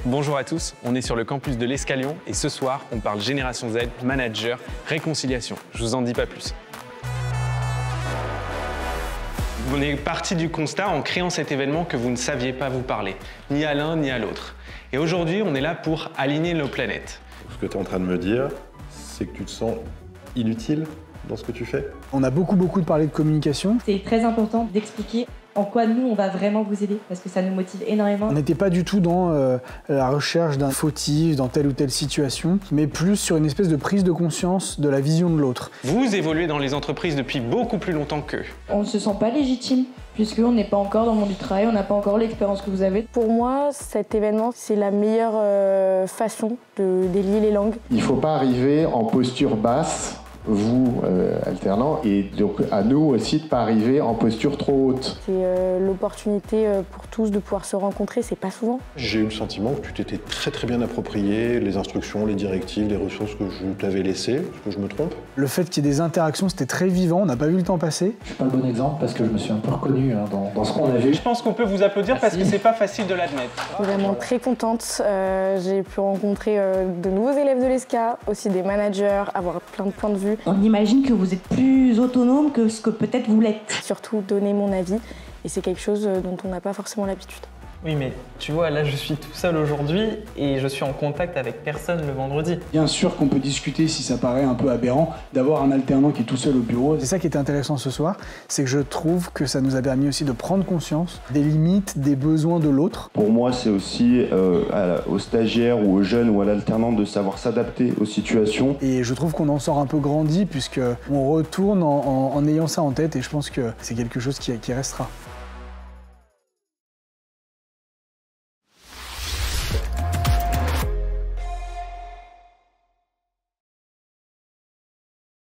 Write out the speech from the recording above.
Bonjour à tous, on est sur le campus de l'Escalion et ce soir, on parle Génération Z, manager, réconciliation. Je vous en dis pas plus. On est parti du constat en créant cet événement que vous ne saviez pas vous parler, ni à l'un ni à l'autre. Et aujourd'hui, on est là pour aligner nos planètes. Ce que tu es en train de me dire, c'est que tu te sens inutile dans ce que tu fais? On a beaucoup parlé de communication. C'est très important d'expliquer en quoi nous, on va vraiment vous aider, parce que ça nous motive énormément. On n'était pas du tout dans la recherche d'un fautif dans telle ou telle situation, mais plus sur une espèce de prise de conscience de la vision de l'autre. Vous évoluez dans les entreprises depuis beaucoup plus longtemps qu'eux. On ne se sent pas légitime, puisqu'on n'est pas encore dans le monde du travail, on n'a pas encore l'expérience que vous avez. Pour moi, cet événement, c'est la meilleure façon de délier les langues. Il ne faut pas arriver en posture basse, vous, alternants, et donc à nous aussi de ne pas arriver en posture trop haute. C'est l'opportunité pour tous de pouvoir se rencontrer, c'est pas souvent. J'ai eu le sentiment que tu t'étais très bien approprié les instructions, les directives, les ressources que je t'avais laissées. Est-ce que je me trompe? Le fait qu'il y ait des interactions, c'était très vivant, on n'a pas vu le temps passer. Je suis pas le bon exemple parce que je me suis un peu reconnu dans ce qu'on a vu. Je pense qu'on peut vous applaudir parce que c'est pas facile de l'admettre. Je suis vraiment très contente. J'ai pu rencontrer de nouveaux élèves de l'ESCA, aussi des managers, avoir plein de points de vue. On imagine que vous êtes plus autonome que ce que peut-être vous l'êtes. Surtout donner mon avis, et c'est quelque chose dont on n'a pas forcément l'habitude. Oui, mais tu vois, là je suis tout seul aujourd'hui et je suis en contact avec personne le vendredi. Bien sûr qu'on peut discuter, si ça paraît un peu aberrant, d'avoir un alternant qui est tout seul au bureau. C'est ça qui était intéressant ce soir, c'est que je trouve que ça nous a permis aussi de prendre conscience des limites, des besoins de l'autre. Pour moi, c'est aussi aux stagiaires ou aux jeunes ou à l'alternant de savoir s'adapter aux situations. Et je trouve qu'on en sort un peu grandi puisqu'on retourne en ayant ça en tête et je pense que c'est quelque chose qui restera.